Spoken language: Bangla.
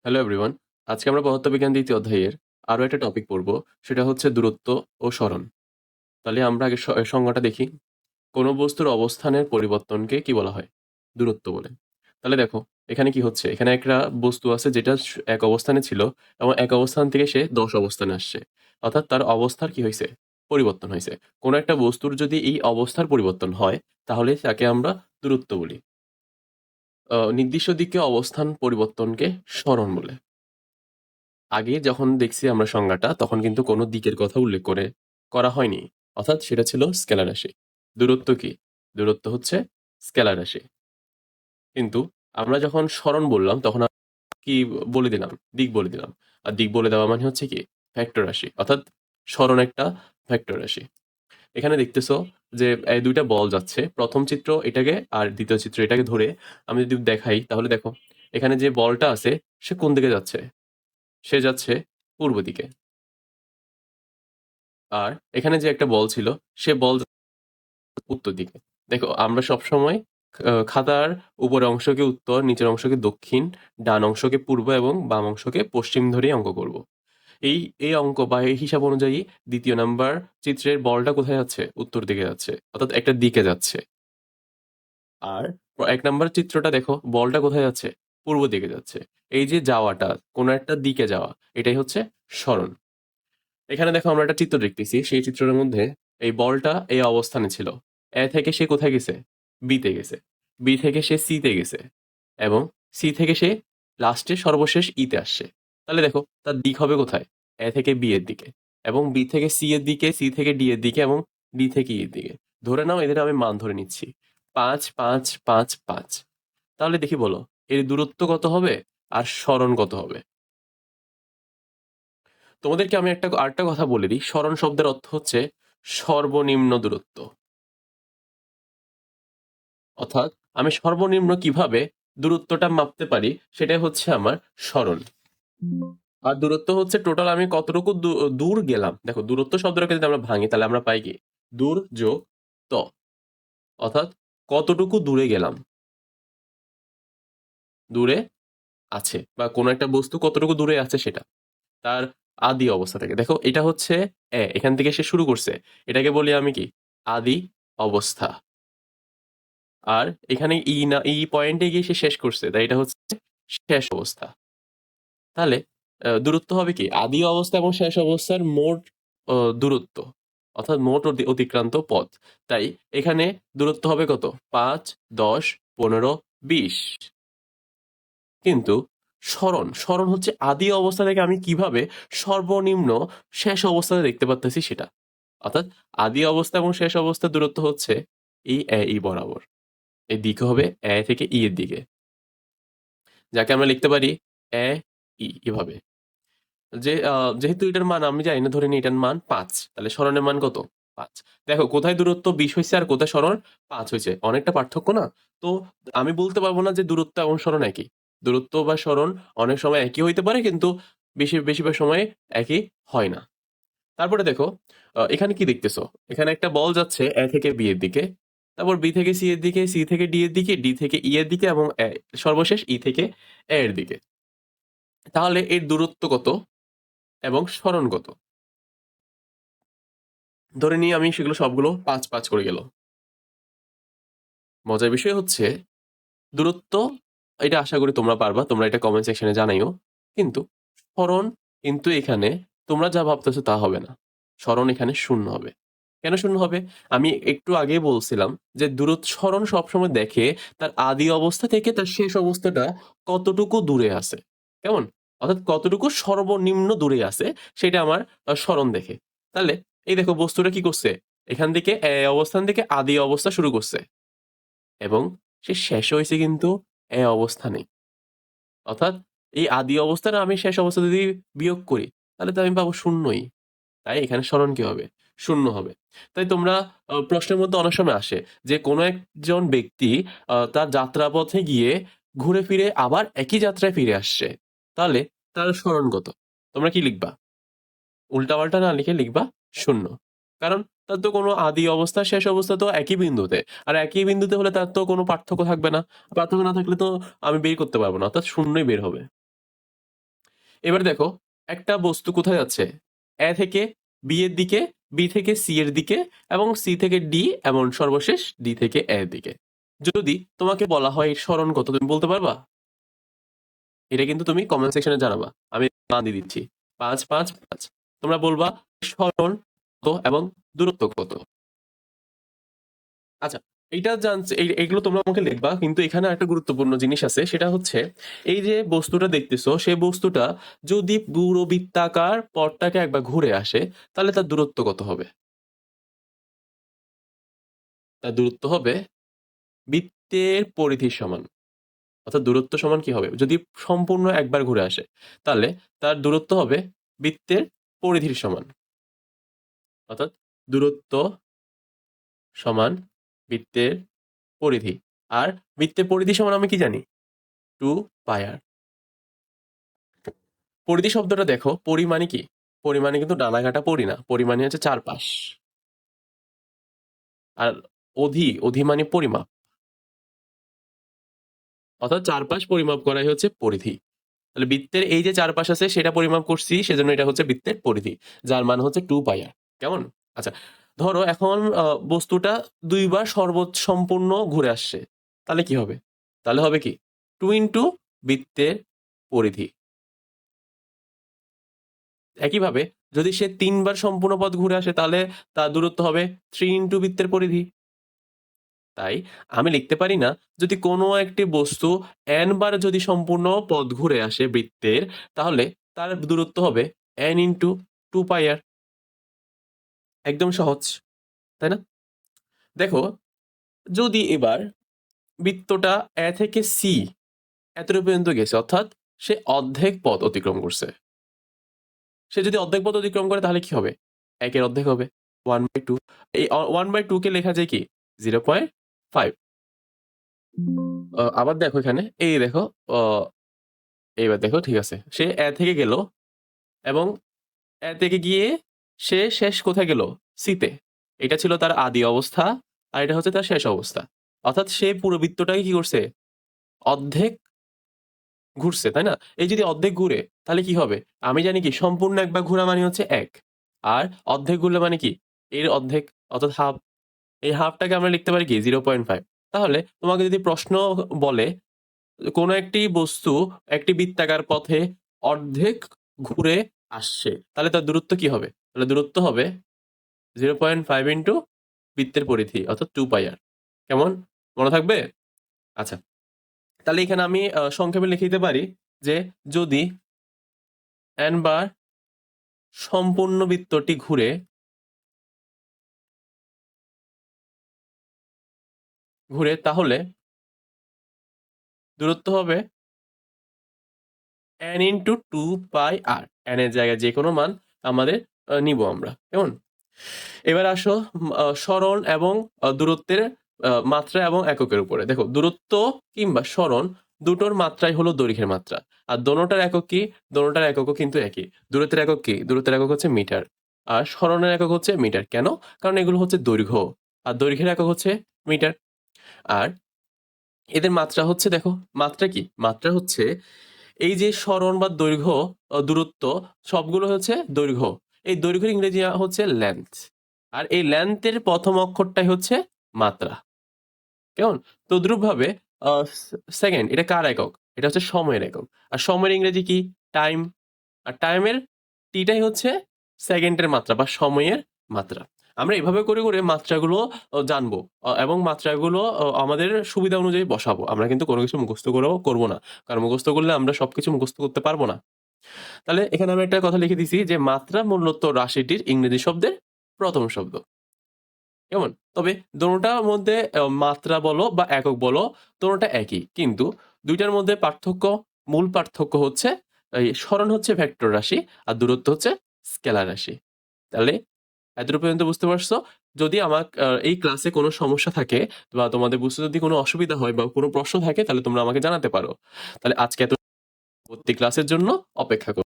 Hello everyone. আজকে আমরা পদার্থবিজ্ঞান ২য় অধ্যায়ের আরো একটা টপিক পড়ব। সেটা হচ্ছে দূরত্ব ও সরণ। তাহলে আমরা আগে সংজ্ঞাটা দেখি। কোনো বস্তুর অবস্থানের পরিবর্তনকে কি বলা হয়? দূরত্ব বলে। তাহলে দেখো, এখানে কি হচ্ছে? এখানে একটা বস্তু আছে যেটা এক অবস্থানে ছিল এবং এক অবস্থান থেকে সে ১০ অবস্থানে আসছে। অর্থাৎ তার অবস্থার কি হইছে? পরিবর্তন হইছে। কোনো একটা বস্তুর যদি এই অবস্থার পরিবর্তন হয়, তাহলে তাকে আমরা দূরত্ব বলি। নির্দিষ্ট দিকে অবস্থান পরিবর্তনকে সরণ বলে। আগে যখন দেখছি আমরা সংজ্ঞাটা তখন কিন্তু কোনো দিকের কথা উল্লেখ করা হয়নি। অর্থাৎ সেটা ছিল স্কেলার রাশি। দূরত্ব কি? দূরত্ব হচ্ছে স্কেলার রাশি। কিন্তু আমরা যখন সরণ বললাম তখন কি বলে দিলাম? দিক বলে দিলাম। আর দিক বলে দেওয়া মানে হচ্ছে কি? ভেক্টর রাশি। অর্থাৎ সরণ একটা ভেক্টর রাশি। এখানে দেখতেছো যে এই ২ টা বল যাচ্ছে। ১ম চিত্র এটাকে আর ২য় চিত্র এটাকে ধরে আমি যদি দেখাই তাহলে দেখো, এখানে যে বলটা আছে সে কোন দিকে যাচ্ছে? সে যাচ্ছে পূর্ব দিকে। আর এখানে যে একটা বল ছিল সে বল উত্তর দিকে। দেখো আমরা সবসময় খাতার উপরের অংশকে উত্তর, নিচের অংশকে দক্ষিণ, ডান অংশকে পূর্ব এবং বাম অংশকে পশ্চিম ধরেই অঙ্ক করব। এই এই অঙ্ক বা এই হিসাব অনুযায়ী ২য় নাম্বার চিত্রের বলটা কোথায় যাচ্ছে? উত্তর দিকে যাচ্ছে। অর্থাৎ একটা দিকে যাচ্ছে। আর ১ নাম্বার চিত্রটা দেখো, বলটা কোথায় যাচ্ছে? পূর্ব দিকে যাচ্ছে। এই যে যাওয়াটা, কোনো একটা দিকে যাওয়া, এটাই হচ্ছে সরণ। এখানে দেখো আমরা একটা চিত্র দেখতেছি। সেই চিত্রের মধ্যে এই বলটা এই অবস্থানে ছিল। এ থেকে সে কোথায় গেছে? বি তে গেছে। বি থেকে সে সি তে গেছে। এবং সি থেকে সে লাস্টে সর্বশেষ ই তে আসছে। তাহলে দেখো তার দিক হবে কোথায়? এ থেকে বি এর দিকে। এবং বি থেকে সি এর দিকে, সি থেকে ডি এর দিকে এবং ডি থেকে ই এর দিকে। ধরে নাও এদের আমি মান ধরে নিচ্ছি। ৫, ৫, ৫, ৫। তাহলে দেখি বলো, এর দূরত্ব কত হবে? আর সরণ কত হবে? তোমাদেরকে আমি আরেকটা কথা বলে দিই। সরণ শব্দের অর্থ হচ্ছে সর্বনিম্ন দূরত্ব। অর্থাৎ আমি সর্বনিম্ন কিভাবে দূরত্বটা মাপতে পারি সেটাই হচ্ছে আমার সরণ। আর দূরত্ব হচ্ছে টোটাল আমি কতটুকু দূর গেলাম। দেখো দূরত্ব শব্দটাকে যদি আমরা ভাঙি তাহলে আমরা পাই কি? দূর যোগ ত। অর্থাৎ কতটুকু দূরে গেলাম। দূরে আছে বা কোনো একটা বস্তু কতটুকু দূরে আছে সেটা। তার আদি অবস্থা থেকে। দেখো এটা হচ্ছে এখান থেকে সে শুরু করছে। এটাকে বলি আমি কি? আদি অবস্থা। আর এখানে ই পয়েন্টে গিয়ে সে শেষ করছে। তাই এটা হচ্ছে শেষ অবস্থা। তাহলে দূরত্ব হবে কি? আদি অবস্থা এবং শেষ অবস্থার মোট দূরত্ব। অর্থাৎ মোট অতিক্রান্ত পথ। তাই এখানে দূরত্ব হবে কত? ৫, ১০, ১৫, ২০। কিন্তু সরণ হচ্ছে আদি অবস্থা থেকে আমি কিভাবে সর্বনিম্ন শেষ অবস্থাতে দেখতে পারতেছি সেটা। অর্থাৎ আদি অবস্থা এবং শেষ অবস্থার দূরত্ব হচ্ছে এই ই বরাবর। এই দিক হবে থেকে ই এর দিকে। যাকে আমরা লিখতে পারি এ ই এভাবে। যেহেতু এটার মান আমি জানি না, ধরে নিই এটার মান ৫। তাহলে সরণের মান কত? ৫। দেখো কোথায় দূরত্ব ২০ হইছে আর কোথায় সরণ ৫ হইছে। অনেকটা পার্থক্য না? তো আমি বলতে পারব না যে দূরত্ব এবং সরণ একই। দূরত্ব বা সরণ অনেক সময় একই হইতে পারে কিন্তু বেশিরভাগ সময়ে একই হয় না। তারপরে দেখো এখানে কি দেখতেছো? এখানে একটা বল যাচ্ছে এ থেকে বি এর দিকে। তারপর বি থেকে সি এর দিকে, সি থেকে ডি এর দিকে, ডি থেকে ই এর দিকে এবং সর্বশেষ ই থেকে এ এর দিকে। তাহলে এর দূরত্ব কত এবং সরণ কত? ধরে নিই আমি সেগুলো সবগুলো ৫, ৫ করে গেল। মজার বিষয় হচ্ছে দূরত্ব, এটা আশা করি তোমরা পারবা। তোমরা এটা কমেন্ট সেকশনে জানাইও। কিন্তু সরণ কিন্তু এখানে তোমরা যা ভাবতেছো তা হবে না। সরণ এখানে ০ হবে। কেন ০ হবে? আমি একটু আগেই বলছিলাম যে সরণ সবসময় দেখে তার আদি অবস্থা থেকে তার শেষ অবস্থাটা কতটুকু দূরে আছে। কেমন? অর্থাৎ কতটুকু সর্বনিম্ন দূরে আছে সেটা আমার সরণ দেখে। তাহলে এই দেখো বস্তুটা কি করছে? এখান থেকে অবস্থান থেকে আদি অবস্থা শুরু করছে এবং সে শেষ হইছে কিন্তু অবস্থানেই। অর্থাৎ এই আদি অবস্থাটা আমি শেষ অবস্থা যদি বিয়োগ করি তাহলে তো আমি পাবো ০ই। তাই এখানে সরণ কি হবে? ০ হবে। তাই তোমরা প্রশ্নের মধ্যে অনেক সময় আসে যে কোনো একজন ব্যক্তি তার যাত্রাপথে গিয়ে ঘুরে ফিরে আবার একই যাত্রায় ফিরে আসছে। তাহলে তার সরণ কত? তোমরা কি লিখবা? উল্টাপাল্টা না লিখে লিখবা ০। কারণ তার তো কোনো আদি অবস্থা, শেষ অবস্থা তো একই বিন্দুতে। আর একই বিন্দুতে হলে তার তো কোনো পার্থক্য থাকবে না। পার্থক্য না থাকলে তো আমি বের করতে পারব না। অর্থাৎ ০ই বের হবে। এবার দেখো একটা বস্তু কোথায় যাচ্ছে, এ থেকে বি এর দিকে, বি থেকে সি এর দিকে, এবং সি থেকে ডি, এবং সর্বশেষ ডি থেকে এ এর দিকে। যদি তোমাকে বলা হয় এর সরণ কত, তুমি বলতে পারবা? এটা কিন্তু তুমি কমেন্ট সেকশনে জানাবা, আমি মান দিয়ে দিচ্ছি 5 5 5। তোমরা বলবা সরণ কত এবং দূরত্ব কত। আচ্ছা, এইটা জানছে, এইগুলো তোমরা আমাকে লিখবা, কিন্তু এখানে একটা গুরুত্বপূর্ণ জিনিস আছে, সেটা হচ্ছে এই যে বস্তুটা দেখতেছো, সেই বস্তুটা যদি পুরো বৃত্তাকার পথটাকে একবার ঘুরে আসে, তাহলে তার দূরত্ব কত হবে? তার দূরত্ব হবে বৃত্তের পরিধির সমান। অর্থাৎ দূরত্ব সমান কি হবে, যদি সম্পূর্ণ একবার ঘুরে আসে, তাহলে তার দূরত্ব হবে বৃত্তের পরিধির সমান। অর্থাৎ দূরত্ব সমান বৃত্তের পরিধি। আর বৃত্তের পরিধি সমান আমি কি জানি, 2 পাই আর। পরিধি শব্দটা দেখো, পরিমাণে কি, পরিমাণে কিন্তু ডানাকাটা পরি না, পরিমাণে হচ্ছে চারপাশ। আর অধি, অধি মানে পরিমাপ, অর্থাৎ চারপাশ পরিমাপ করাই হচ্ছে পরিধি। তাহলে বৃত্তের এই যে চারপাশ আছে সেটা পরিমাপ করছি, সেজন্য এটা হচ্ছে বৃত্তের পরিধি, যার মান হচ্ছে 2 পাই আর। কেমন? আচ্ছা, ধরো এখন বস্তুটা দুইবার সম্পূর্ণ ঘুরে আসছে, তাহলে কি হবে? তাহলে হবে কি, 2 ইন্টু বৃত্তের পরিধি। একইভাবে যদি সে 3বার সম্পূর্ণ পথ ঘুরে আসে, তাহলে তার দূরত্ব হবে 3 ইন্টু বৃত্তের পরিধি। তাই আমি লিখতে পারি না, যদি কোনো একটি বস্তু n বার যদি সম্পূর্ণ পথ ঘুরে আসে বৃত্তের, তাহলে তার দূরত্ব হবে n × 2 পাই আর। একদম সহজ, তাই না? দেখো, যদি এবার বৃত্তটা এ থেকে সি এতটুকু পর্যন্ত গেছে, অর্থাৎ সে অর্ধেক পথ অতিক্রম করছে, সে যদি অর্ধেক পথ অতিক্রম করে, তাহলে কি হবে? একের অর্ধেক হবে 1/2। এই 1/2 কে লেখা যায় কি 0.5। আবার দেখো এখানে, এই দেখো, এইবার দেখো, ঠিক আছে, সে এ থেকে গেল, এবং এ থেকে গিয়ে সে শেষ কোথায় গেল, সিতে। এটা ছিল তার আদি অবস্থা, আর এটা হচ্ছে তার শেষ অবস্থা। অর্থাৎ সে পুরো বৃত্তটাকে কি করছে, অর্ধেক ঘুরছে, তাই না? এই যদি অর্ধেক ঘুরে, তাহলে কি হবে? আমি জানি কি, সম্পূর্ণ একবার ঘোরা মানে হচ্ছে 1, আর অর্ধেক ঘুরলে মানে কি, এর অর্ধেক, অর্থাৎ হাফ। এই হাফটাকে আমরা লিখতে পারি কি 0.5। তাহলে তোমাকে যদি প্রশ্ন বলে কোনো একটি বস্তু একটি বৃত্তাকার পথে অর্ধেক ঘুরে আসছে, তাহলে তার দূরত্ব কি হবে? তাহলে দূরত্ব হবে 0.5 ইন্টু বৃত্তের পরিধি, অর্থাৎ 2 পাই আর। কেমন, মনে থাকবে? আচ্ছা, তাহলে এখানে আমি সংক্ষেপে লিখে দিতে পারি যে, যদি n বার সম্পূর্ণ বৃত্তটি ঘুরে, তাহলে দূরত্ব হবে n × 2 পাই আর। n এর জায়গায় যে কোনো মান আমাদের নিব আমরা। কেমন? এবার আসো সরণ এবং দূরত্বের মাত্রা এবং এককের উপরে। দেখো, দূরত্ব কিংবা সরণ দুটোর মাত্রাই হলো দৈর্ঘ্যের মাত্রা। আর দোনোটার একক কি, দোনোটার এককও কিন্তু একই। দূরত্বের একক কি, দূরত্বের একক হচ্ছে মিটার, আর সরণের একক হচ্ছে মিটার। কেন? কারণ এগুলো হচ্ছে দৈর্ঘ্য, আর দৈর্ঘ্যের একক হচ্ছে মিটার। আর এদের মাত্রা হচ্ছে, দেখো মাত্রা কি, মাত্রা হচ্ছে এই যে সরণ বা দৈর্ঘ্য, দূরত্ব, সবগুলো হচ্ছে দৈর্ঘ্য। এই দৈর্ঘ্যের ইংরেজি হচ্ছে লেন্থ, আর এই লেন্থের প্রথম অক্ষরটাই হচ্ছে মাত্রা। কেমন? তদ্রুপ ভাবে সেকেন্ড, এটা কার একক? এটা হচ্ছে সময়ের একক। আর সময়ের ইংরেজি কি, টাইম। আর টাইমের টিটাই হচ্ছে সেকেন্ডের মাত্রা বা সময়ের মাত্রা। আমরা এভাবে করে করে মাত্রাগুলো জানবো, এবং মাত্রাগুলো আমাদের সুবিধা অনুযায়ী বসাবো। আমরা কিন্তু কোনো কিছু মুখস্থ করেও করবো না, কারণ মুখস্থ করলে আমরা সবকিছু মুখস্থ করতে পারবো না। তাহলে এখানে আমি একটা কথা লিখে দিছি যে, মাত্রা মূলত রাশিটির ইংরেজি শব্দের প্রথম শব্দ। কেমন? তবে দোনোটার মধ্যে মাত্রা বলো বা একক বলো, দোনোটা একই, কিন্তু দুইটার মধ্যে পার্থক্য, মূল পার্থক্য হচ্ছে এই সরণ হচ্ছে ভেক্টর রাশি, আর দূরত্ব হচ্ছে স্কেলার রাশি। তাহলে এতটুকু পর্যন্ত বুঝতে পারছো? যদি আমার এই ক্লাসে কোনো সমস্যা থাকে, বা তোমাদের বুঝতে যদি কোনো অসুবিধা হয় বা কোনো প্রশ্ন থাকে, তাহলে তোমরা আমাকে জানাতে পারো। তাহলে আজকে এত, পরবর্তী ক্লাসের জন্য অপেক্ষা করো।